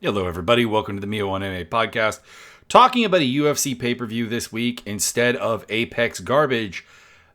Hello, everybody. Welcome to the Mio on MMA podcast. Talking about a UFC pay-per-view this week instead of Apex garbage.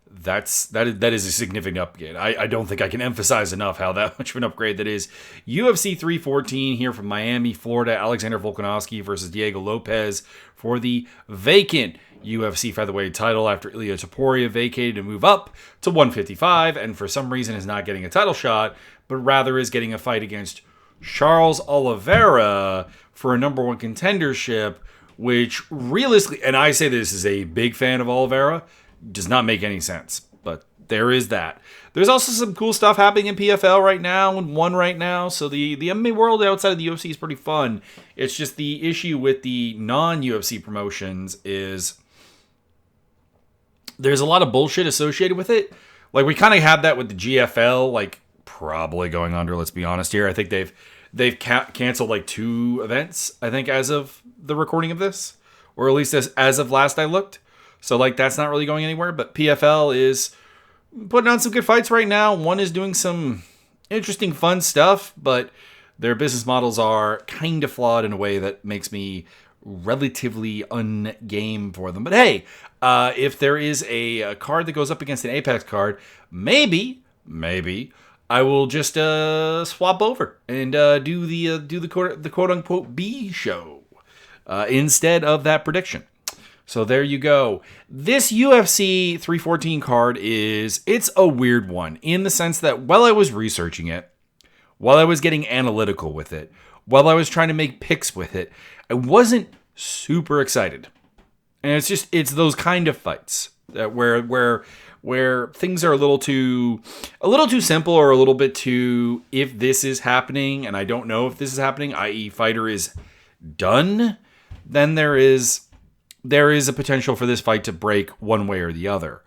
That is a significant upgrade. I don't think I can emphasize enough how that much of an upgrade that is. UFC 314 here from Miami, Florida. Alexander Volkanovski versus Diego Lopes for the vacant UFC featherweight title after Ilia Topuria vacated to move up to 155 and for some reason is not getting a title shot, but rather is getting a fight against Charles Oliveira for a number one contendership, which realistically, and I say this as a big fan of Oliveira, does not make any sense. But there is that. There's also some cool stuff happening in PFL right now and one right now. So the MMA world outside of the UFC is pretty fun. It's just the issue with the non-UFC promotions is there's a lot of bullshit associated with it. Like we kind of had that with the GFL, like probably going under, let's be honest here. I think they've canceled like 2 events, I think, as of the recording of this, or at least as of last I looked. So like that's not really going anywhere, but PFL is putting on some good fights right now. One is doing some interesting fun stuff, but their business models are kind of flawed in a way that makes me relatively ungame for them. But hey, if there is a card that goes up against an Apex card, maybe I will just swap over and do the quote unquote B show instead of that prediction. So there you go. This UFC 314 card it's a weird one in the sense that while I was researching it, while I was getting analytical with it, while I was trying to make picks with it, I wasn't super excited. And it's those kind of fights that where things are a little too simple or a little bit too, if this is happening and I don't know if this is happening, i.e. fighter is done, then there is a potential for this fight to break one way or the other.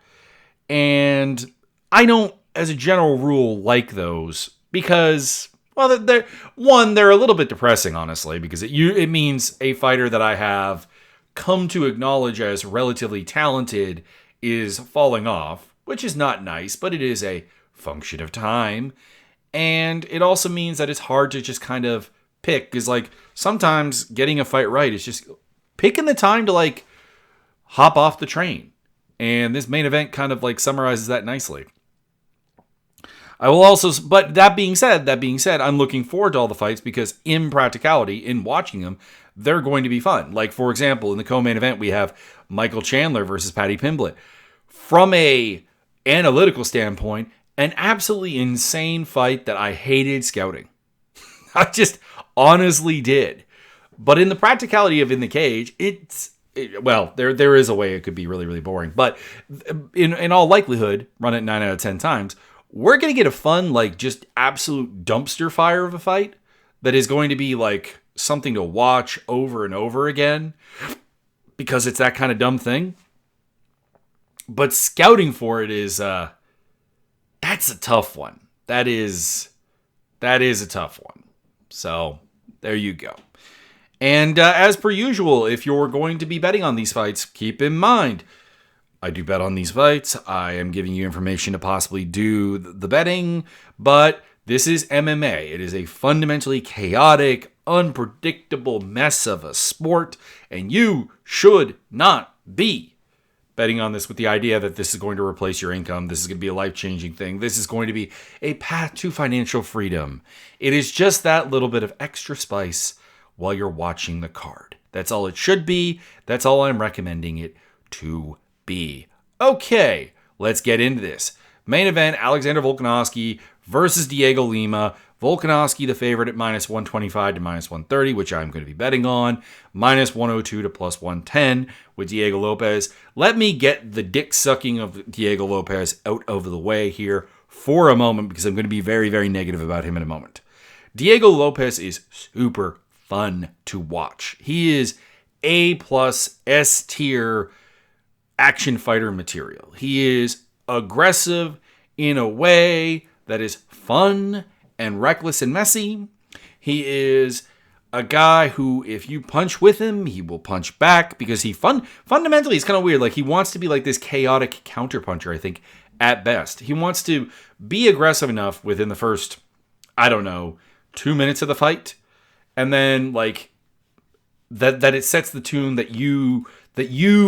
And I don't, as a general rule, like those because, well, they're a little bit depressing, honestly, because it means a fighter that I have come to acknowledge as relatively talented is falling off, which is not nice, but it is a function of time. And it also means that it's hard to just kind of pick, because like sometimes getting a fight right is just picking the time to like hop off the train. And this main event kind of like summarizes that nicely. I will also, but that being said, I'm looking forward to all the fights because in practicality, in watching them, they're going to be fun. Like, for example, in the co-main event, we have Michael Chandler versus Paddy Pimblett. From a analytical standpoint, an absolutely insane fight that I hated scouting. I just honestly did. But in the practicality of In the Cage, there is a way it could be really, really boring. But in all likelihood, run it 9 out of 10 times, we're going to get a fun, like, just absolute dumpster fire of a fight that is going to be, like, something to watch over and over again because it's that kind of dumb thing. But scouting for it is, that's a tough one. That is a tough one. So, there you go. And as per usual, if you're going to be betting on these fights, keep in mind, I do bet on these fights. I am giving you information to possibly do the betting, but this is MMA. It is a fundamentally chaotic, unpredictable mess of a sport, and you should not be betting on this with the idea that this is going to replace your income. This is going to be a life-changing thing. This is going to be a path to financial freedom. It is just that little bit of extra spice while you're watching the card. That's all it should be. That's all I'm recommending it to be. Okay, let's get into this. Main event, Alexander Volkanovski versus Diego Lima. Volkanovski the favorite at minus 125 to minus 130, which I'm going to be betting on. Minus 102 to plus 110 with Diego Lopes. Let me get the dick sucking of Diego Lopes out of the way here for a moment because I'm going to be very, very negative about him in a moment. Diego Lopes is super fun to watch. He is A+ S tier action fighter material. He is aggressive in a way that is fun and reckless and messy. He is a guy who, if you punch with him, he will punch back because fundamentally he's kind of weird. Like he wants to be like this chaotic counterpuncher, I think, at best. He wants to be aggressive enough within the first, 2 minutes of the fight and then like that it sets the tune that you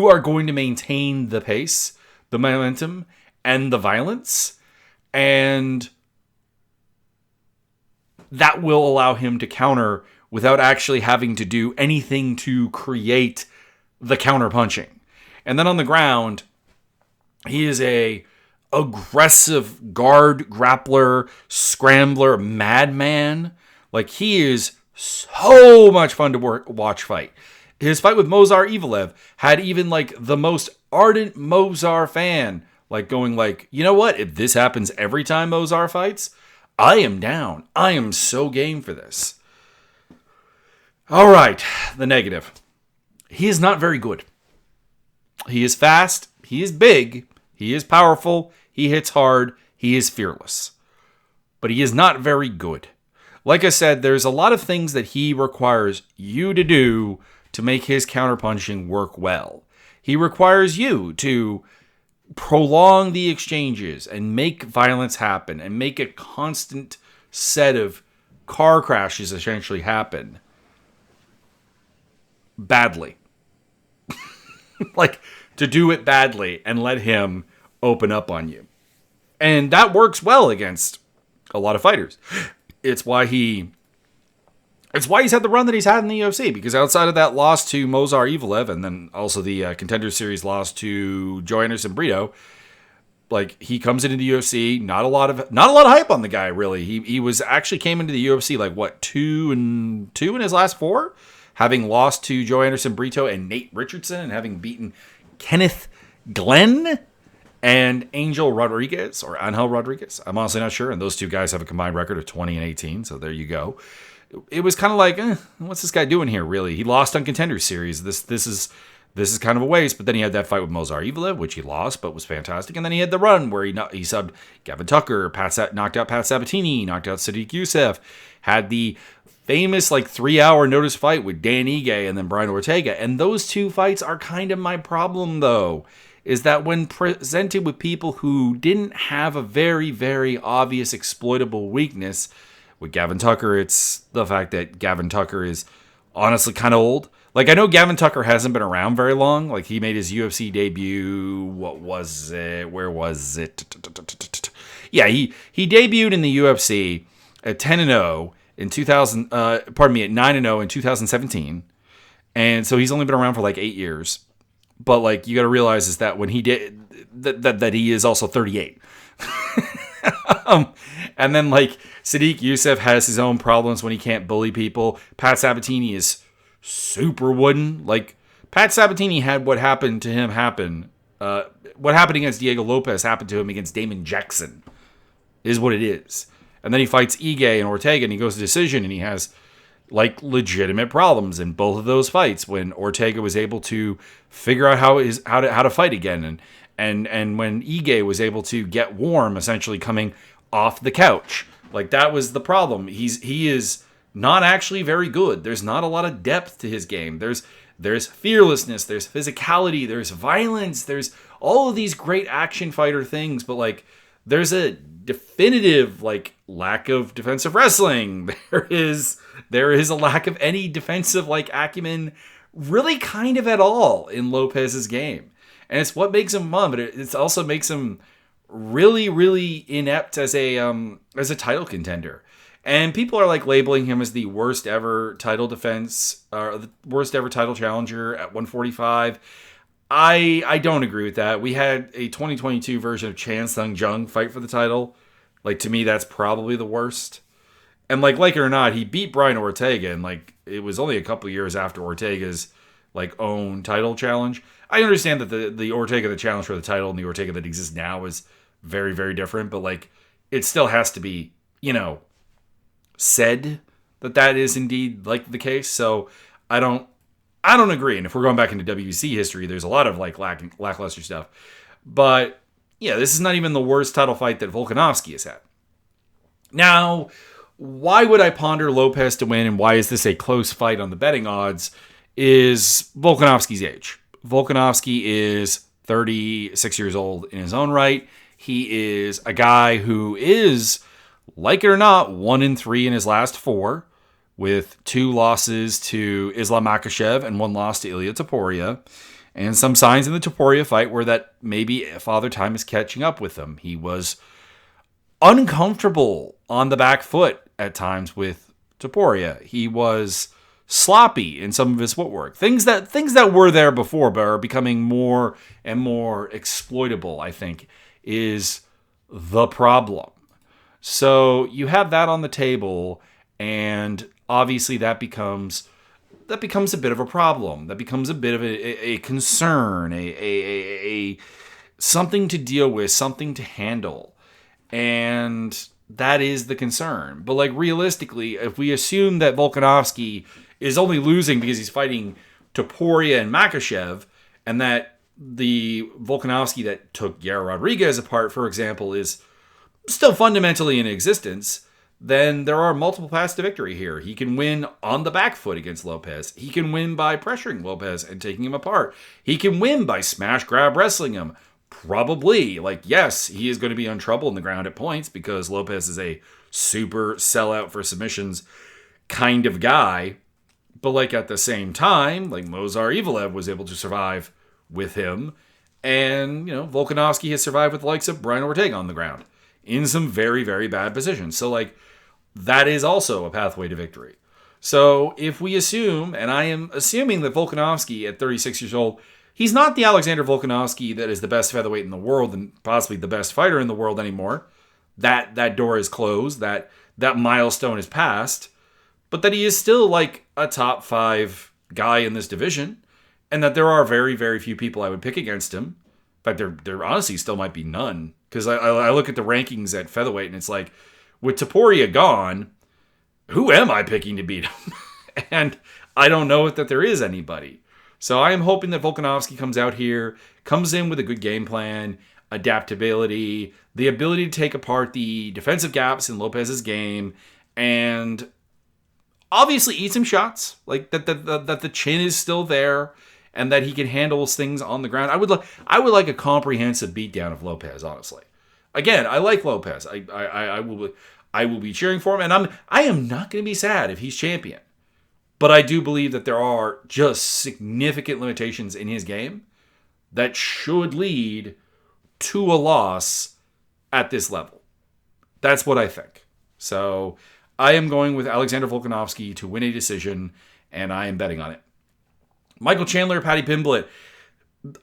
are going to maintain the pace, the momentum, and the violence, and that will allow him to counter without actually having to do anything to create the counter punching. And then on the ground, he is a aggressive guard, grappler, scrambler, madman. Like, he is so much fun to watch fight. His fight with Movsar Evloev had even like the most ardent Movsar fan like going like, you know what? If this happens every time Movsar fights, I am down. I am so game for this. All right, the negative. He is not very good. He is fast. He is big. He is powerful. He hits hard. He is fearless. But he is not very good. Like I said, there's a lot of things that he requires you to do to make his counterpunching work well. He requires you to prolong the exchanges and make violence happen and make a constant set of car crashes essentially happen badly. Like, to do it badly and let him open up on you. And that works well against a lot of fighters. It's why he's had the run that he's had in the UFC, because outside of that loss to Movsar Evloev and then also the Contender Series loss to Joe Anderson Brito, like, he comes into the UFC, not a lot of hype on the guy really. He was actually came into the UFC like what 2-2 in his last 4, having lost to Joe Anderson Brito and Nate Richardson and having beaten Kenneth Glenn and Angel Rodriguez or Angel Rodriguez. I'm honestly not sure. And those two guys have a combined record of 20-18. So there you go. It was kind of like, what's this guy doing here? Really, he lost on Contender Series. This is kind of a waste. But then he had that fight with Movsar Evloev, which he lost, but was fantastic. And then he had the run where he subbed Gavin Tucker, knocked out Pat Sabatini, knocked out Sadiq Youssef, had the famous like 3-hour notice fight with Dan Ige and then Brian Ortega. And those two fights are kind of my problem, though, is that when presented with people who didn't have a very, very obvious exploitable weakness, with Gavin Tucker, it's the fact that Gavin Tucker is honestly kind of old. Like, I know Gavin Tucker hasn't been around very long. Like, he made his UFC debut, what was it? Where was it? Yeah, he debuted in the UFC at 10-0 in 2000, at 9-0 in 2017. And so he's only been around for like 8 years. But like, you got to realize is that when he did that he is also 38. And then like Sadiq Youssef has his own problems when he can't bully people. Pat Sabatini is super wooden. Like, Pat Sabatini had what happened to him happen. What happened against Diego Lopes happened to him against Damon Jackson is what it is. And then he fights Ige and Ortega and he goes to decision and he has like legitimate problems in both of those fights when Ortega was able to figure out how to fight again and when Ige was able to get warm, essentially coming off the couch. Like, that was the problem. He is not actually very good. There's not a lot of depth to his game. There's fearlessness, there's physicality, there's violence, there's all of these great action fighter things, but like, there's a definitive like lack of defensive wrestling. There is a lack of any defensive like acumen really kind of at all in Lopez's game. And it's what makes him fun, but it also makes him really, really inept as a title contender. And people are like labeling him as the worst ever title defense, or the worst ever title challenger at 145. I don't agree with that. We had a 2022 version of Chan Sung Jung fight for the title. Like, to me, that's probably the worst. And like it or not, he beat Brian Ortega, and like, it was only a couple years after Ortega's like own title challenge. I understand that the Ortega that challenged for the title and the Ortega that exists now is very, very different, but like, it still has to be, said that is indeed like the case. So I don't agree. And if we're going back into WC history, there's a lot of like lackluster stuff. But yeah, this is not even the worst title fight that Volkanovski has had. Now, why would I ponder Lopez to win, and why is this a close fight on the betting odds, is Volkanovski's age. Volkanovski is 36 years old in his own right. He is a guy who is, like it or not, 1-3 in his last 4. with 2 losses to Islam Makhachev and 1 loss to Ilia Topuria. And some signs in the Topuria fight were that maybe Father Time is catching up with him. He was uncomfortable on the back foot at times with Topuria. He was sloppy in some of his footwork. Things that were there before but are becoming more and more exploitable, I think, is the problem. So you have that on the table, and obviously that becomes a bit of a problem. That becomes a bit of a concern, a something to deal with, something to handle. And that is the concern. But like realistically, if we assume that Volkanovski is only losing because he's fighting Topuria and Makhachev, and that the Volkanovski that took Yair Rodriguez apart, for example, is still fundamentally in existence, then there are multiple paths to victory here. He can win on the back foot against Lopes. He can win by pressuring Lopes and taking him apart. He can win by smash grab wrestling him. Probably. Like, yes, he is going to be on trouble in the ground at points because Lopes is a super sellout for submissions kind of guy. But like at the same time, like Movsar Evloev was able to survive with him. And, Volkanovski has survived with the likes of Brian Ortega on the ground in some very, very bad positions. So like that is also a pathway to victory. So if we assume, and I am assuming that Volkanovski at 36 years old, he's not the Alexander Volkanovski that is the best featherweight in the world and possibly the best fighter in the world anymore. That door is closed. That milestone is passed. But that he is still like a top 5 guy in this division. And that there are very, very few people I would pick against him. In fact, there honestly still might be none. Because I look at the rankings at featherweight and it's like, with Topuria gone, who am I picking to beat him? And I don't know that there is anybody. So I am hoping that Volkanovski comes out here, comes in with a good game plan, adaptability, the ability to take apart the defensive gaps in Lopes's game, and obviously eat some shots. Like that the chin is still there, and that he can handle things on the ground. I would like a comprehensive beatdown of Lopes, honestly. Again, I like Lopes. I will be cheering for him, and I am not going to be sad if he's champion. But I do believe that there are just significant limitations in his game that should lead to a loss at this level. That's what I think. So I am going with Alexander Volkanovski to win a decision, and I am betting on it. Michael Chandler, Paddy Pimblett.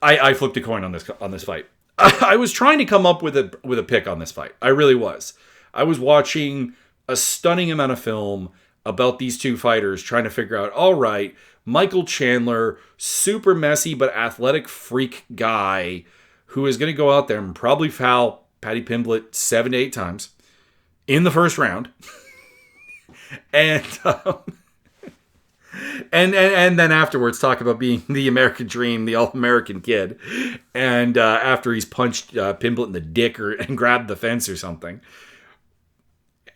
I flipped a coin on this fight. I was trying to come up with a pick on this fight. I really was. I was watching a stunning amount of film about these two fighters, trying to figure out, all right, Michael Chandler, super messy but athletic freak guy who is going to go out there and probably foul Paddy Pimblett 7 to 8 times in the first round. And then afterwards talk about being the American dream, the all-American kid. And after he's punched Pimblett in the dick and grabbed the fence or something.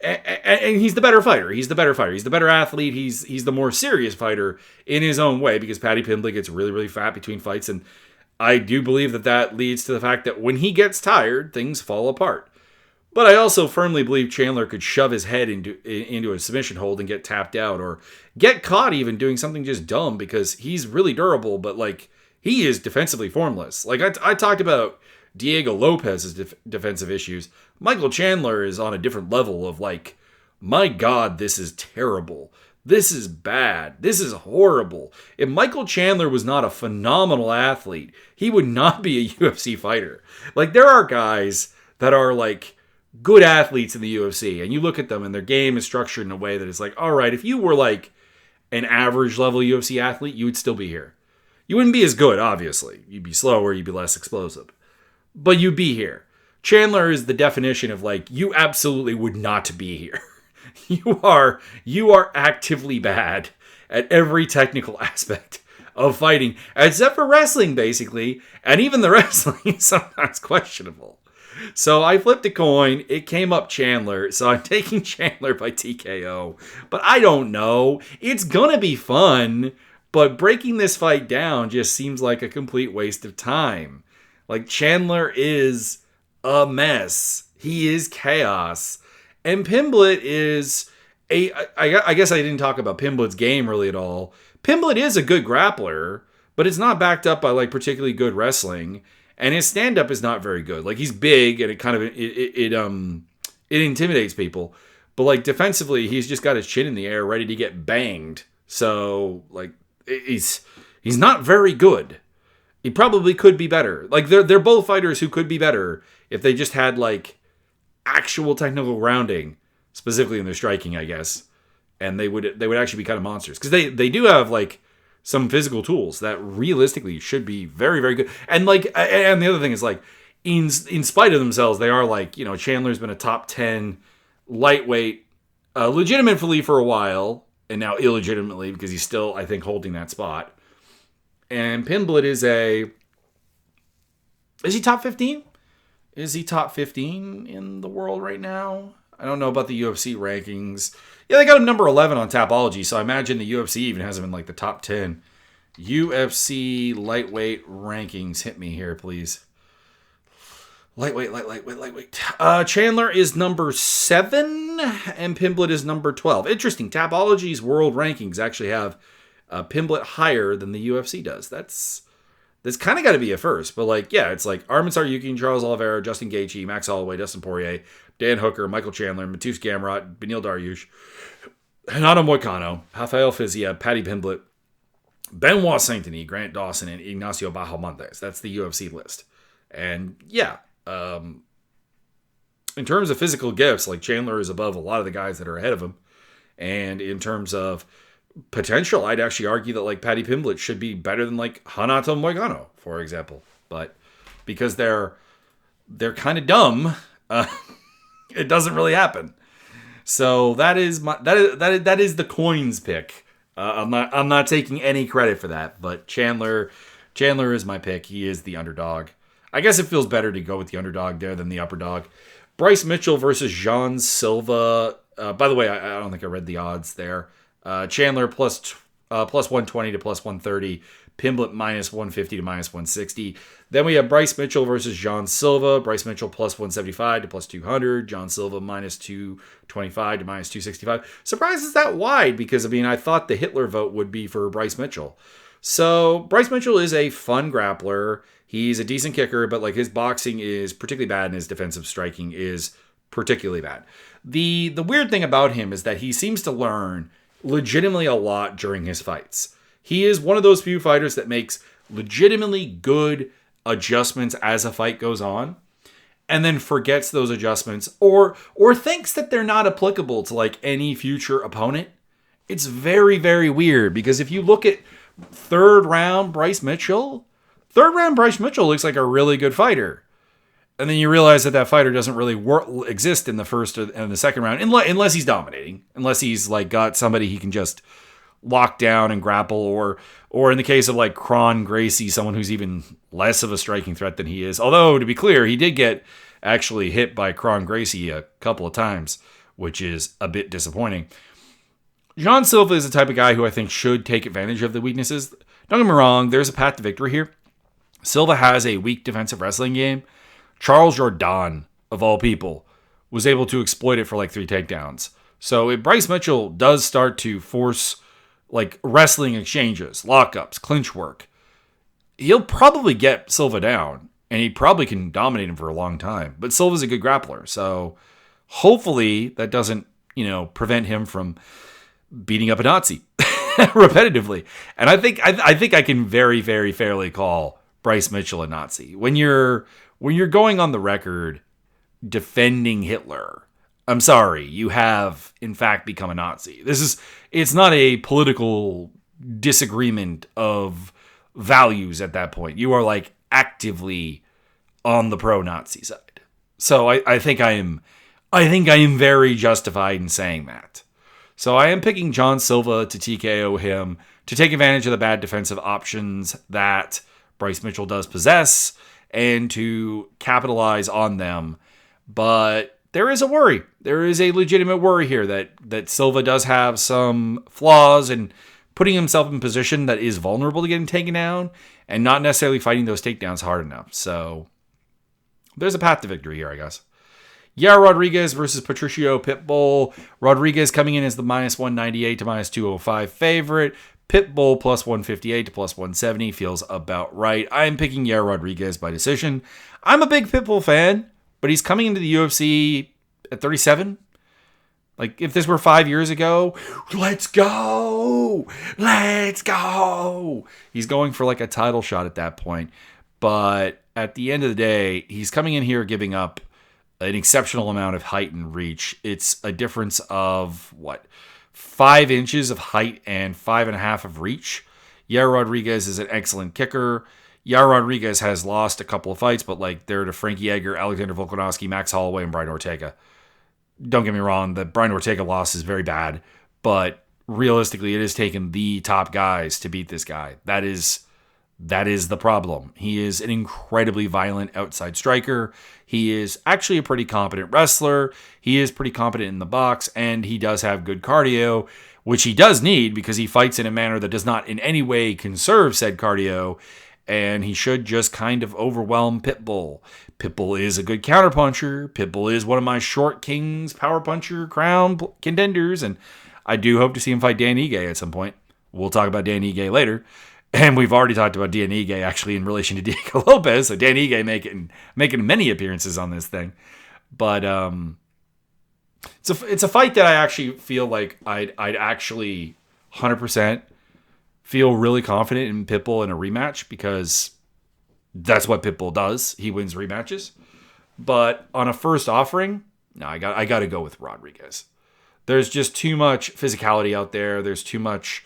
And he's the better fighter. He's the better athlete. He's the more serious fighter in his own way, because Paddy Pimblett gets really, really fat between fights. And I do believe that leads to the fact that when he gets tired, things fall apart. But I also firmly believe Chandler could shove his head into a submission hold and get tapped out, or get caught even doing something just dumb, because he's really durable, but like he is defensively formless. Like I talked about Diego Lopez's defensive issues. Michael Chandler is on a different level of like, my God, this is terrible. This is bad. This is horrible. If Michael Chandler was not a phenomenal athlete, he would not be a UFC fighter. Like there are guys that are like good athletes in the UFC, and you look at them and their game is structured in a way that it's like, all right, if you were like an average level UFC athlete, you would still be here. You wouldn't be as good, obviously. You'd be slower, you'd be less explosive. But you'd be here. Chandler is the definition of like, you absolutely would not be here. You are actively bad at every technical aspect of fighting, except for wrestling, basically. And even the wrestling is sometimes questionable. So I flipped a coin. It came up Chandler. So I'm taking Chandler by TKO. But I don't know. It's going to be fun. But breaking this fight down just seems like a complete waste of time. Like, Chandler is a mess. He is chaos. And Pimblett is I guess I didn't talk about Pimblett's game really at all. Pimblett is a good grappler, but it's not backed up by like particularly good wrestling, and his stand up is not very good. Like he's big and it kind of it intimidates people, but like defensively he's just got his chin in the air ready to get banged. So like he's not very good. He probably could be better. Like they're both fighters who could be better if they just had like actual technical grounding, specifically in their striking, I guess. And they would actually be kind of monsters because they do have like some physical tools that realistically should be very, very good. And like, and the other thing is like, in spite of themselves, they are like, Chandler's been a top 10 lightweight, legitimately for a while, and now illegitimately because he's still, I think, holding that spot. And Pimblett is he top 15? Is he top 15 in the world right now? I don't know about the UFC rankings. Yeah, they got him number 11 on Tapology, so I imagine the UFC even has him in like the top 10. UFC lightweight rankings. Hit me here, please. Lightweight. Chandler is number 7, and Pimblett is number 12. Interesting. Tapology's world rankings actually have Pimblett higher than the UFC does. That's kind of got to be a first. But like, yeah, it's like Armin Tsarukyan, Charles Oliveira, Justin Gaethje, Max Holloway, Dustin Poirier, Dan Hooker, Michael Chandler, Mateusz Gamrot, Beneil Dariush, Renato Moicano, Rafael Fiziev, Paddy Pimblett, Benoit Saint-Denis, Grant Dawson, and Ignacio Bahamontes. That's the UFC list. And yeah, in terms of physical gifts, like Chandler is above a lot of the guys that are ahead of him. And in terms of potential, I'd actually argue that like Paddy Pimblett should be better than like Renato Moicano, for example. But because they're kind of dumb, it doesn't really happen. So that is the coins pick. I'm not taking any credit for that, but Chandler is my pick. He is the underdog. I guess it feels better to go with the underdog there than the upper dog. Bryce Mitchell versus Jean Silva. By the way, I don't think I read the odds there. Chandler plus 120 to plus 130. Pimblett minus 150 to minus 160. Then we have Bryce Mitchell versus Jean Silva. Bryce Mitchell plus 175 to plus 200. Jean Silva minus 225 to minus 265. Surprise is that wide because, I thought the Hitler vote would be for Bryce Mitchell. So Bryce Mitchell is a fun grappler. He's a decent kicker, but like his boxing is particularly bad and his defensive striking is particularly bad. The weird thing about him is that he seems to learn legitimately a lot during his fights. He is one of those few fighters that makes legitimately good adjustments as a fight goes on and then forgets those adjustments or thinks that they're not applicable to like any future opponent. It's very, very weird because if you look at third round Bryce Mitchell looks like a really good fighter. And then you realize that fighter doesn't really exist in the first and the second round unless he's dominating, unless he's like got somebody he can just lock down and grapple, or in the case of like Kron Gracie, someone who's even less of a striking threat than he is. Although, to be clear, he did get actually hit by Kron Gracie a couple of times, which is a bit disappointing. Jean Silva is the type of guy who I think should take advantage of the weaknesses. Don't get me wrong, there's a path to victory here. Silva has a weak defensive wrestling game. Charles Jourdain, of all people, was able to exploit it for like 3 takedowns. So if Bryce Mitchell does start to force like wrestling exchanges, lockups, clinch work, he'll probably get Silva down, and he probably can dominate him for a long time. But Silva's a good grappler, so hopefully that doesn't, prevent him from beating up a Nazi repetitively. And I think I can very, very fairly call Bryce Mitchell a Nazi. When you're going on the record defending Hitler, I'm sorry, you have in fact become a Nazi. It's not a political disagreement of values at that point. You are like actively on the pro-Nazi side. So I think I am very justified in saying that. So I am picking Jean Silva to TKO him to take advantage of the bad defensive options that Bryce Mitchell does possess and to capitalize on them. But there is a worry. There is a legitimate worry here that Silva does have some flaws and putting himself in a position that is vulnerable to getting taken down and not necessarily fighting those takedowns hard enough. So there's a path to victory here, I guess. Yair Rodriguez versus Patricio Pitbull. Rodriguez coming in as the minus 198 to minus 205 favorite. Pitbull plus 158 to plus 170 feels about right. I'm picking Yair Rodriguez by decision. I'm a big Pitbull fan, but he's coming into the UFC at 37. Like, if this were 5 years ago, let's go! Let's go! He's going for like a title shot at that point. But at the end of the day, he's coming in here giving up an exceptional amount of height and reach. It's a difference of, 5 inches of height and 5.5 of reach. Yair Rodriguez is an excellent kicker. Yair Rodriguez has lost a couple of fights, but like they're to Frankie Edgar, Alexander Volkanovski, Max Holloway, and Brian Ortega. Don't get me wrong, the Brian Ortega loss is very bad, but realistically, it has taken the top guys to beat this guy. That is the problem. He is an incredibly violent outside striker. He is actually a pretty competent wrestler. He is pretty competent in the box, and he does have good cardio, which he does need because he fights in a manner that does not in any way conserve said cardio, and he should just kind of overwhelm Pitbull. Pitbull is a good counterpuncher. Pitbull is one of my short kings, power puncher, crown contenders, and I do hope to see him fight Dan Ige at some point. We'll talk about Dan Ige later. And we've already talked about Dan Ige actually in relation to Diego Lopes, so Dan Ige making many appearances on this thing. But it's a fight that I actually feel like I'd actually 100% feel really confident in Pitbull in a rematch because that's what Pitbull does. He wins rematches. But on a first offering, no, I got to go with Rodriguez. There's just too much physicality out there. There's too much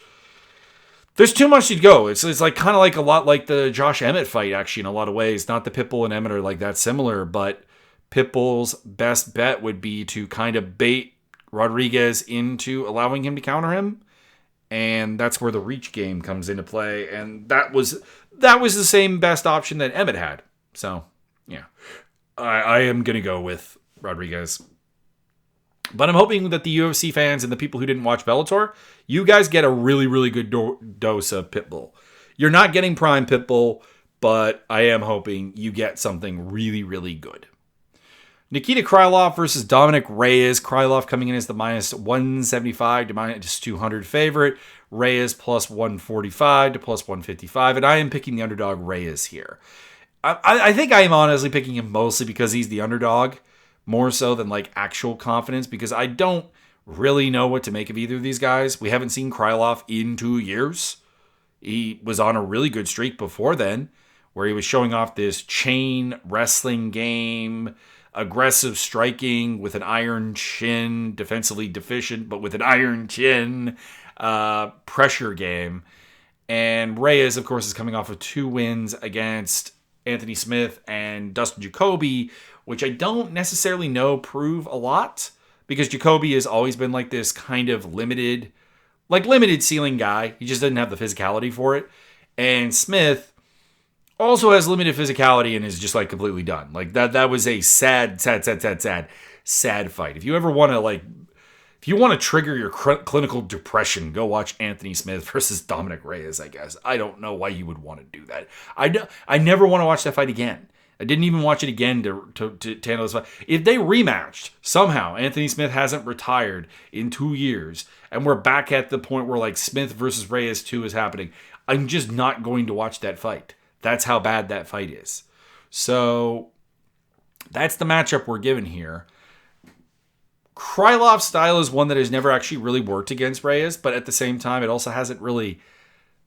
to go. It's like kind of like a lot like the Josh Emmett fight, actually, in a lot of ways. Not the Pitbull and Emmett are like that similar, but Pitbull's best bet would be to kind of bait Rodriguez into allowing him to counter him. And that's where the reach game comes into play. And that was the same best option that Emmett had. So, yeah. I am going to go with Rodriguez. But I'm hoping that the UFC fans and the people who didn't watch Bellator, you guys get a really, really good dose of Pitbull. You're not getting prime Pitbull, but I am hoping you get something really, really good. Nikita Krylov versus Dominic Reyes. Krylov coming in as the minus 175 to minus 200 favorite. Reyes plus 145 to plus 155. And I am picking the underdog Reyes here. I think I am honestly picking him mostly because he's the underdog. More so than like actual confidence, because I don't really know what to make of either of these guys. We haven't seen Krylov in 2 years. He was on a really good streak before then, where he was showing off this chain wrestling game, aggressive striking with an iron chin, defensively deficient, but with an iron chin, pressure game. And Reyes, of course, is coming off of 2 wins against Anthony Smith and Dustin Jacoby, which I don't necessarily know prove a lot, because Jacoby has always been like this kind of limited ceiling guy. He just doesn't have the physicality for it. And Smith also has limited physicality and is just like completely done. Like that was a sad fight. If you ever want to trigger your clinical depression, go watch Anthony Smith versus Dominic Reyes, I guess. I don't know why you would want to do that. I never want to watch that fight again. I didn't even watch it again to handle this fight. If they rematched, somehow, Anthony Smith hasn't retired in 2 years, and we're back at the point where like Smith versus Reyes 2 is happening, I'm just not going to watch that fight. That's how bad that fight is. So that's the matchup we're given here. Krylov's style is one that has never actually really worked against Reyes, but at the same time, it also hasn't really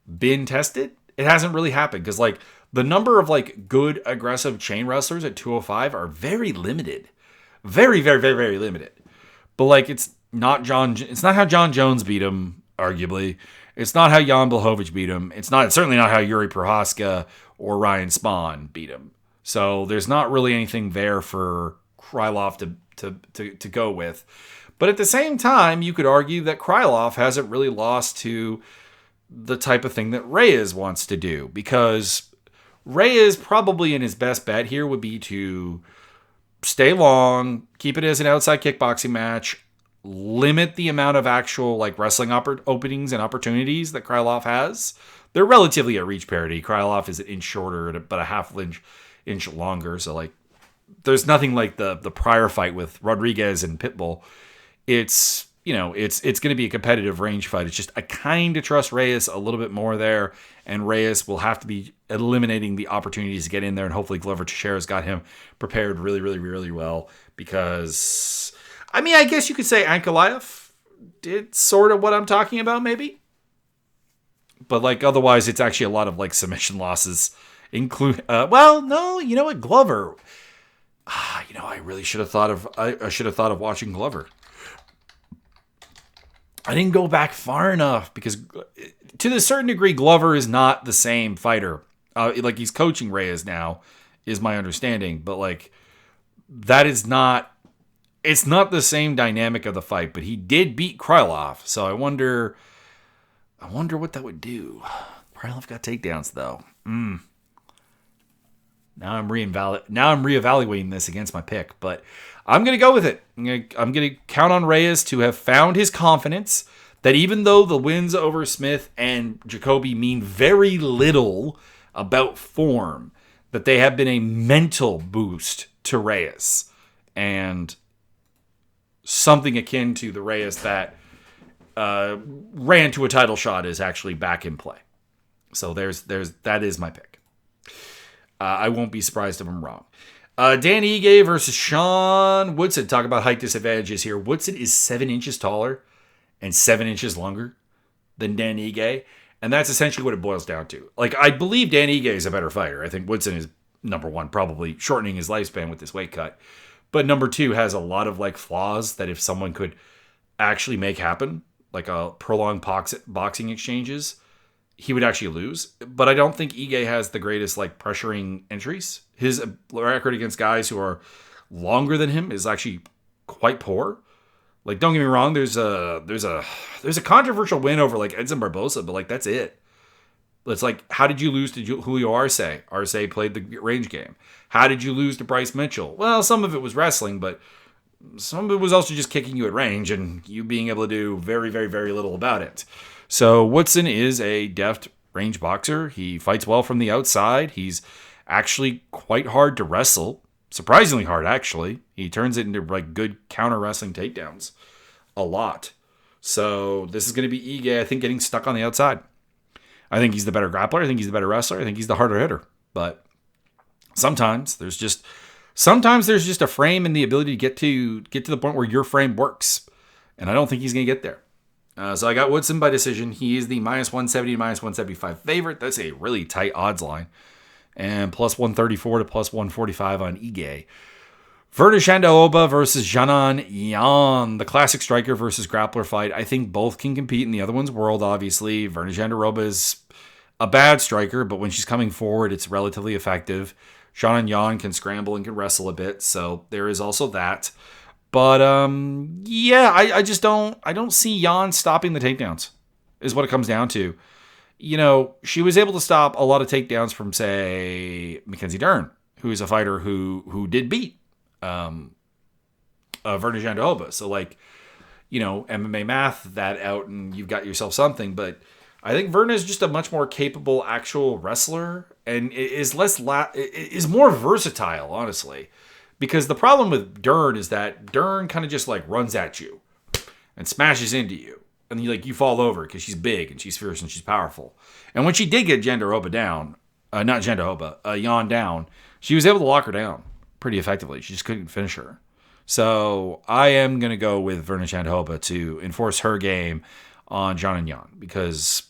been tested. It hasn't really happened because like the number of like good aggressive chain wrestlers at 205 are very limited. Very, very, very, very limited. But like it's not how John Jones beat him, arguably. It's not how Jan Blachowicz beat him. It's certainly not how Yuri Prohaska or Ryan Spahn beat him. So there's not really anything there for Krylov to go with. But at the same time, you could argue that Krylov hasn't really lost to the type of thing that Reyes wants to do, because Reyes probably in his best bet here would be to stay long, keep it as an outside kickboxing match, limit the amount of actual like wrestling openings and opportunities that Krylov has. They're relatively at reach parity. Krylov is an inch shorter, but a half inch longer. So like there's nothing like the prior fight with Rodriguez and Pitbull. It's, it's going to be a competitive range fight. It's just I kind of trust Reyes a little bit more there, and Reyes will have to be eliminating the opportunities to get in there, and hopefully Glover Teixeira's got him prepared really, really, really well because, I guess you could say Ankalaev did sort of what I'm talking about maybe, but otherwise it's actually a lot of submission losses include, no, you know what, Glover, I really should have thought of, I should have thought of watching Glover. I didn't go back far enough because to a certain degree, Glover is not the same fighter. He's coaching Reyes now is my understanding, but that is not, it's not the same dynamic of the fight, but he did beat Krylov. So I wonder what that would do. Krylov got takedowns though. Now I'm reevaluating this against my pick, but I'm going to go with it. I'm going to count on Reyes to have found his confidence that even though the wins over Smith and Jacoby mean very little about form, that they have been a mental boost to Reyes and something akin to the Reyes that ran to a title shot is actually back in play. So that is my pick. I won't be surprised if I'm wrong. Dan Ige versus Sean Woodson. Talk about height disadvantages here. Woodson is 7 inches taller and 7 inches longer than Dan Ige. And that's essentially what it boils down to. I believe Dan Ige is a better fighter. I think Woodson is number one, probably shortening his lifespan with this weight cut. But number two has a lot of flaws that if someone could actually make happen, a prolonged boxing exchanges, he would actually lose. But I don't think Ige has the greatest pressuring entries. His record against guys who are longer than him is actually quite poor. Don't get me wrong, there's a controversial win over Edson Barbosa, but that's it. It's how did you lose to Julio Arce? Arce played the range game. How did you lose to Bryce Mitchell? Well, some of it was wrestling, but some of it was also just kicking you at range and you being able to do very, very, very little about it. So Woodson is a deft range boxer. He fights well from the outside. He's actually quite hard to wrestle. Surprisingly hard, actually. He turns it into good counter wrestling takedowns a lot. So this is going to be Ige, I think, getting stuck on the outside. I think he's the better grappler. I think he's the better wrestler. I think he's the harder hitter. But sometimes there's just a frame and the ability to get to the point where your frame works. And I don't think he's going to get there. So I got Woodson by decision. He is the minus 170 to minus 175 favorite. That's a really tight odds line. And plus 134 to plus 145 on Ige. Verna Shandaoba versus Janan Yan. The classic striker versus grappler fight. I think both can compete in the other one's world, obviously. Verna Shandaoba is a bad striker, but when she's coming forward, it's relatively effective. Janan Yan can scramble and can wrestle a bit, so there is also that. But, I just don't see Yan stopping the takedowns, is what it comes down to. She was able to stop a lot of takedowns from, say, Mackenzie Dern, who is a fighter who did beat Verna Shandaoba. So, MMA math that out and you've got yourself something. But I think Verna is just a much more capable actual wrestler and is more versatile, honestly. Because the problem with Dern is that Dern kind of just runs at you and smashes into you. And you fall over because she's big and she's fierce and she's powerful. And when she did get Shandaoba down, Yan down, she was able to lock her down pretty effectively. She just couldn't finish her. So I am going to go with Verna Shandaoba to enforce her game on Janan Yan because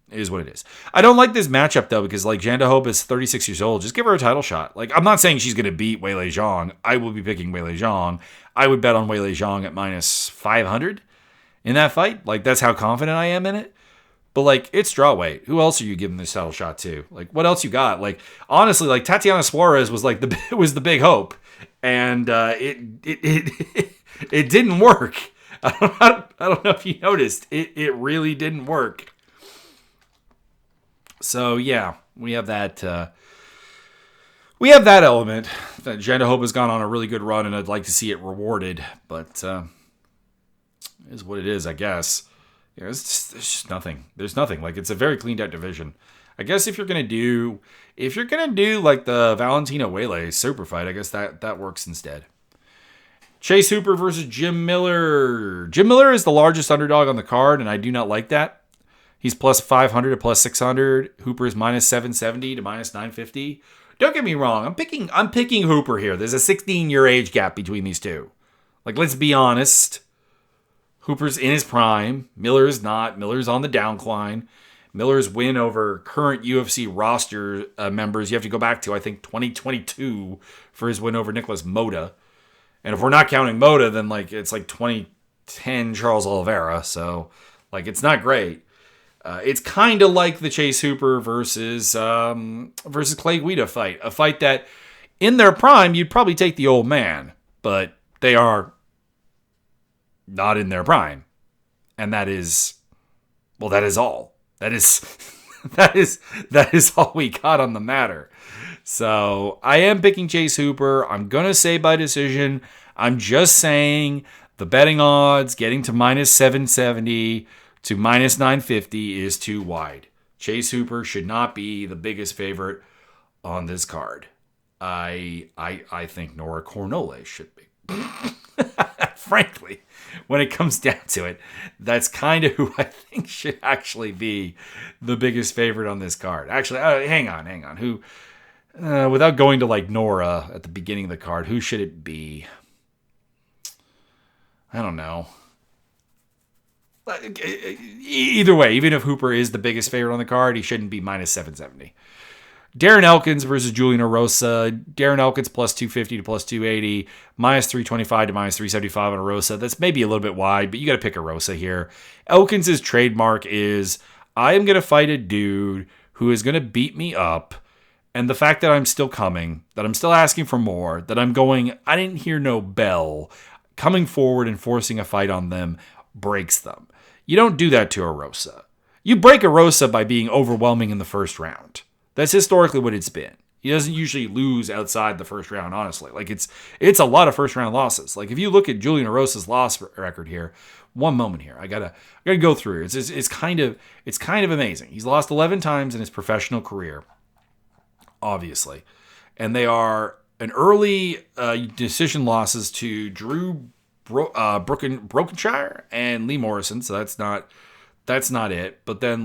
it is what it is. I don't like this matchup, though, because Shandaoba is 36 years old. Just give her a title shot. I'm not saying she's going to beat Weili Zhang. I will be picking Weili Zhang. I would bet on Weili Zhang at minus 500 in that fight. That's how confident I am in it. But, it's strawweight. Who else are you giving this title shot to? What else you got? Honestly, Tatiana Suarez was, was the big hope. And it didn't work. I don't know if you noticed. It really didn't work. So, yeah, we have that element. Shandaoba's gone on a really good run, and I'd like to see it rewarded. But it is what it is, I guess. There's just nothing. There's nothing. It's a very cleaned out division. I guess if you're gonna do like the Valentino Wele super fight, I guess that works instead. Chase Hooper versus Jim Miller. Jim Miller is the largest underdog on the card, and I do not like that. He's plus 500 to plus 600. Hooper is minus 770 to minus 950. Don't get me wrong. I'm picking Hooper here. There's a 16-year age gap between these two. Like, let's be honest. Hooper's in his prime. Miller is not. Miller's on the downcline. Miller's win over current UFC roster members, you have to go back to, I think, 2022 for his win over Nicholas Mota. And if we're not counting Mota, then it's like 2010 Charles Oliveira. So, it's not great. It's kind of like the Chase Hooper versus Clay Guida fight. A fight that, in their prime, you'd probably take the old man. But they are not in their prime. And that is all. That is all we got on the matter. So I am picking Chase Hooper. I'm going to say by decision. I'm just saying the betting odds getting to minus 770 to minus 950 is too wide. Chase Hooper should not be the biggest favorite on this card. I think Nora Cornole should be. Frankly, when it comes down to it, that's kind of who I think should actually be the biggest favorite on this card. Actually, hang on. Who, without going to Nora at the beginning of the card, who should it be? I don't know. Either way, even if Hooper is the biggest favorite on the card, he shouldn't be minus 770. Darren Elkins versus Julian Erosa. Darren Elkins plus 250 to plus 280, minus 325 to minus 375 on Erosa. That's maybe a little bit wide, but you got to pick Erosa here. Elkins' trademark is, I am going to fight a dude who is going to beat me up, and the fact that I'm still coming, that I'm still asking for more, that I'm going, I didn't hear no bell, coming forward and forcing a fight on them breaks them. You don't do that to Erosa. You break Erosa by being overwhelming in the first round. That's historically what it's been. He doesn't usually lose outside the first round, honestly. It's a lot of first round losses. If you look at Julian Erosa's loss record here, one moment here, I gotta go through it. It's kind of amazing. He's lost 11 times in his professional career, obviously, and they are an early decision losses to Drew Brokenshire and Lee Morrison. So that's not it. But then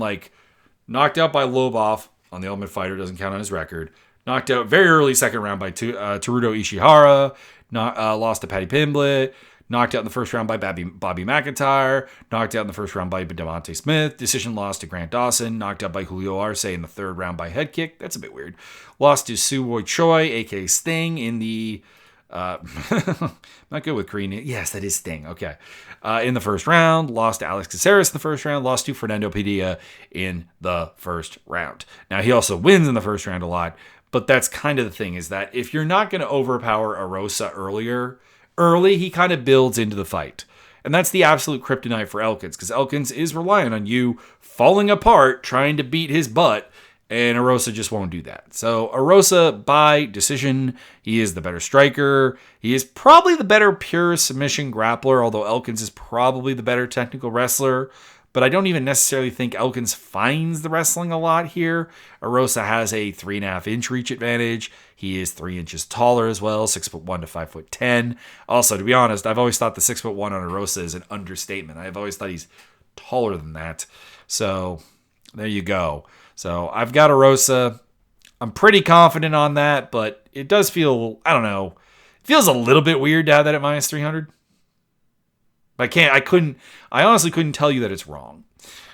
knocked out by Lobov on the Ultimate Fighter, doesn't count on his record. Knocked out very early second round by Teruto Ishihara. Lost to Paddy Pimblett. Knocked out in the first round by Bobby McIntyre. Knocked out in the first round by Devontae Smith. Decision loss to Grant Dawson. Knocked out by Julio Arce in the third round by head kick. That's a bit weird. Lost to Suwoi Choi, a.k.a. Sting, in the... not good with Korean. Yes, that is Sting. Okay. In the first round. Lost to Alex Caceres in the first round. Lost to Fernando Padilla in the first round. Now, he also wins in the first round a lot, but that's kind of the thing, is that if you're not going to overpower Erosa early, he kind of builds into the fight. And that's the absolute kryptonite for Elkins, because Elkins is relying on you falling apart, trying to beat his butt, and Erosa just won't do that. So Erosa, by decision, he is the better striker. He is probably the better pure submission grappler, although Elkins is probably the better technical wrestler. But I don't even necessarily think Elkins finds the wrestling a lot here. Erosa has a 3.5-inch reach advantage. He is 3 inches taller as well, 6'1" to 5'10". Also, to be honest, I've always thought the 6'1" on Erosa is an understatement. I've always thought he's taller than that. So there you go. So I've got Erosa. I'm pretty confident on that, but it does feel, I don't know, it feels a little bit weird to have that at minus 300. I honestly couldn't tell you that it's wrong.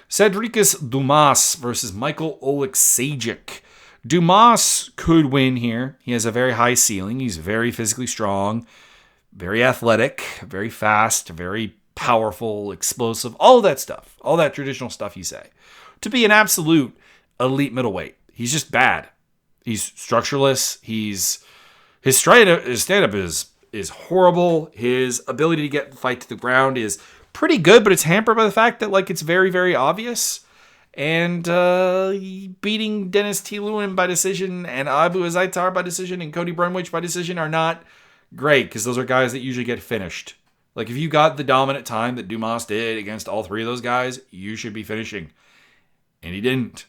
Cedricus Dumas versus Michael Oleksiejczuk. Dumas could win here. He has a very high ceiling. He's very physically strong, very athletic, very fast, very powerful, explosive, all of that stuff, all that traditional stuff you say. To be an absolute elite middleweight, he's just bad. He's structureless. His stand-up is horrible. His ability to get the fight to the ground is pretty good, but it's hampered by the fact that it's very, very obvious. And beating Dennis T. Lewin by decision and Abu Azaitar by decision and Cody Brunwich by decision are not great, because those are guys that usually get finished. If you got the dominant time that Dumas did against all three of those guys, you should be finishing. And he didn't.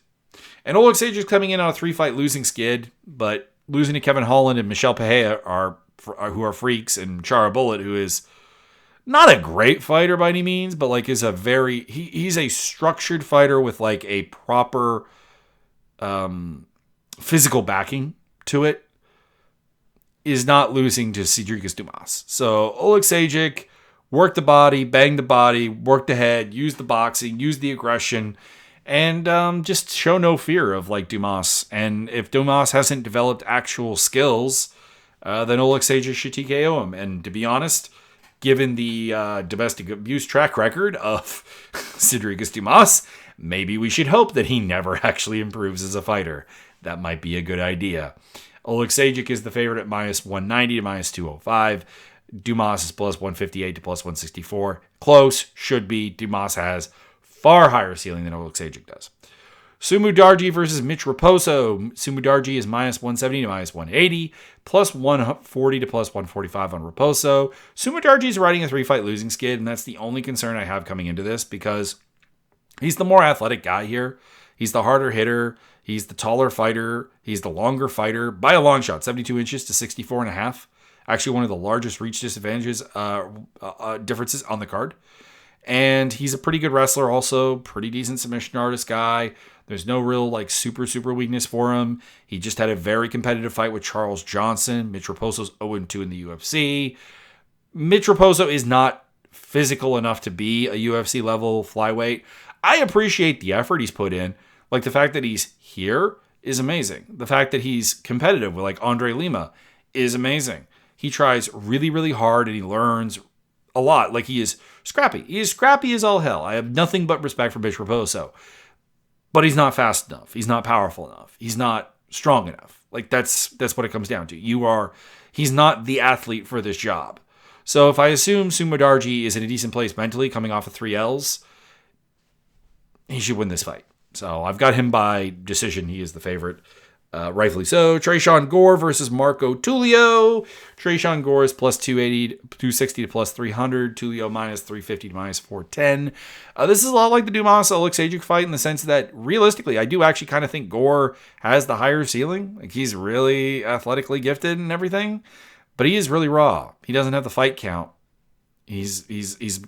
And Oleksiejczuk is coming in on a 3-fight losing skid, but losing to Kevin Holland and Michelle Pereira who are freaks, and Chara Bullet, who is not a great fighter by any means, but like is a he's a structured fighter with like a proper physical backing to it, is not losing to Cedric Dumas. So Oleksiejczuk worked the body, banged the body, worked the head, used the boxing, used the aggression, and just show no fear of like Dumas. And if Dumas hasn't developed actual skills, then Oleksiejczuk should TKO him. And to be honest, given the domestic abuse track record of Cedric Dumas, maybe we should hope that he never actually improves as a fighter. That might be a good idea. Oleksiejczuk is the favorite at -190 to -205. Dumas is +158 to +164. Close, should be. Dumas has far higher ceiling than Oleksiejczuk does. Sumu Darji versus Mitch Raposo. Sumu Darji is -170 to -180, +140 to +145 on Raposo. Sumu Darji is riding a 3-fight losing skid, and that's the only concern I have coming into this, because he's the more athletic guy here. He's the harder hitter. He's the taller fighter. He's the longer fighter by a long shot, 72 inches to 64.5. Actually, one of the largest reach disadvantages differences on the card. And he's a pretty good wrestler also, pretty decent submission artist guy. There's no real like super weakness for him. He just had a very competitive fight with Charles Johnson. Mitch Raposo's 0-2 in the UFC. Mitch Raposo is not physical enough to be a UFC level flyweight. I appreciate the effort he's put in. Like the fact that he's here is amazing. The fact that he's competitive with like Andre Lima is amazing. He tries really, really hard and he learns a lot. Like he is scrappy. He is scrappy as all hell. I have nothing but respect for Mitch Raposo. But he's not fast enough. He's not powerful enough. He's not strong enough. Like that's what it comes down to. He's not the athlete for this job. So if I assume Sumu Darji is in a decent place mentally, coming off of 3 L's, he should win this fight. So I've got him by decision. He is the favorite. Rightfully so. Tresean Gore versus Marco Tulio. Tresean Gore is +260 to +300. Tulio -350 to -410. This is a lot like the Dumas Oleksiejczuk fight in the sense that realistically, I do actually kind of think Gore has the higher ceiling. Like he's really athletically gifted and everything, but he is really raw. He doesn't have the fight count. He's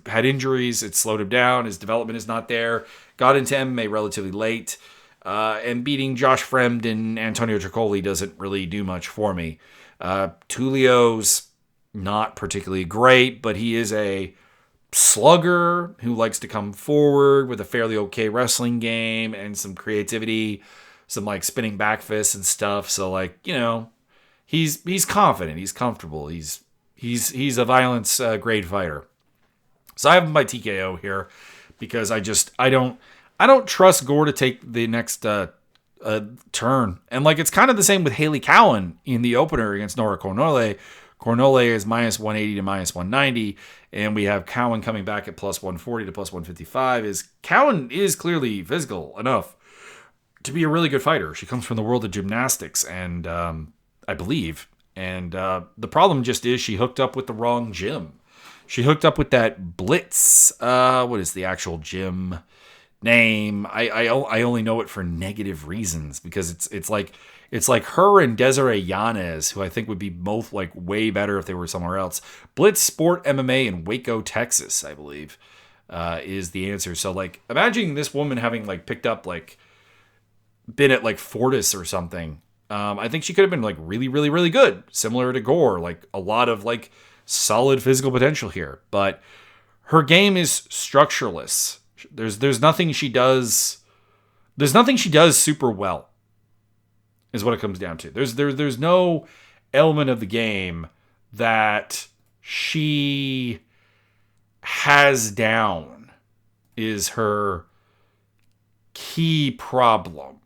had injuries. It's slowed him down. His development is not there. Got into MMA relatively late. And beating Josh Fremd and Antonio Tricoli doesn't really do much for me. Tulio's not particularly great, but he is a slugger who likes to come forward with a fairly okay wrestling game and some creativity, some like spinning back fists and stuff. So like, you know, he's confident, he's comfortable, he's a violence grade fighter. So I have him by TKO here because I don't trust Gore to take the next turn. And like it's kind of the same with Haley Cowan in the opener against Nora Cornole. Cornole is -180 to -190, and we have Cowan coming back at +140 to +155. Cowan is clearly physical enough to be a really good fighter. She comes from the world of gymnastics, and I believe. And the problem just is she hooked up with the wrong gym. She hooked up with that Blitz. What is the actual gym name? I only know it for negative reasons because it's like her and Desiree Yanez, who I think would be both like way better if they were somewhere else. Blitz Sport MMA in Waco, Texas, I believe, is the answer. So like imagining this woman having like picked up like been at like Fortis or something. I think she could have been like really, really, really good, similar to Gore. Like a lot of like solid physical potential here, but her game is structureless. There's nothing she does. There's nothing she does super well. Is what it comes down to. There's no element of the game that she has down. Is her key problem.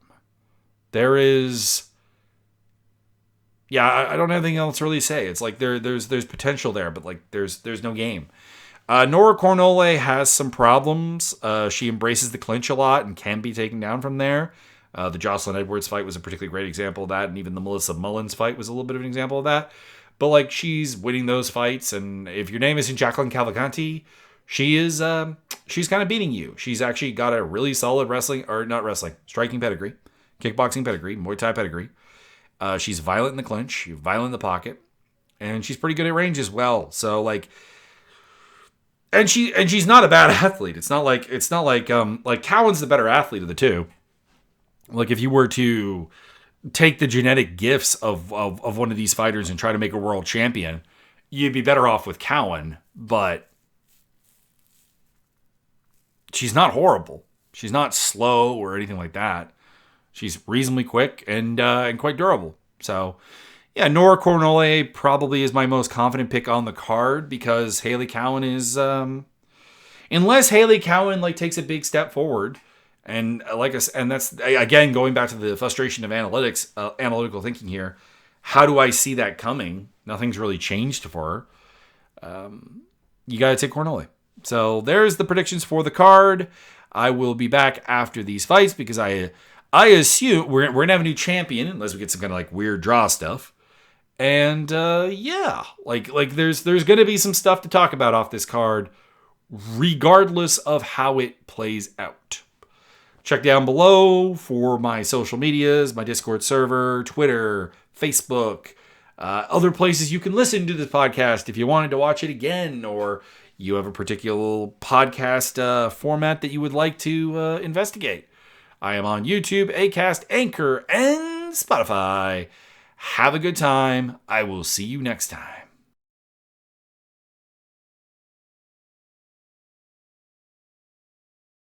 There is. Yeah, I don't have anything else to really say. It's like there's potential there, but like there's no game. Nora Cornole has some problems. She embraces the clinch a lot and can be taken down from there. The Jocelyn Edwards fight was a particularly great example of that, and even the Melissa Mullins fight was a little bit of an example of that. But like she's winning those fights, and if your name isn't Jacqueline Cavalcanti, she's kind of beating you. She's actually got a really solid striking pedigree. kickboxing pedigree, Muay Thai pedigree. She's violent in the clinch, violent in the pocket, and she's pretty good at range as well. So like, and she's not a bad athlete. It's not like Cowan's the better athlete of the two. Like if you were to take the genetic gifts of one of these fighters and try to make a world champion, you'd be better off with Cowan, but she's not horrible. She's not slow or anything like that. She's reasonably quick and quite durable. So, yeah, Nora Cornolle probably is my most confident pick on the card because Haley Cowan is, unless Haley Cowan like takes a big step forward, and and that's again going back to the frustration of analytical thinking here. How do I see that coming? Nothing's really changed for her. You got to take Cornolle. So there's the predictions for the card. I will be back after these fights because I assume we're gonna have a new champion unless we get some kind of like weird draw stuff. And yeah, like there's gonna be some stuff to talk about off this card, regardless of how it plays out. Check down below for my social medias, my Discord server, Twitter, Facebook, other places you can listen to this podcast if you wanted to watch it again, or you have a particular podcast format that you would like to investigate. I am on YouTube, Acast, Anchor, and Spotify. Have a good time. I will see you next time.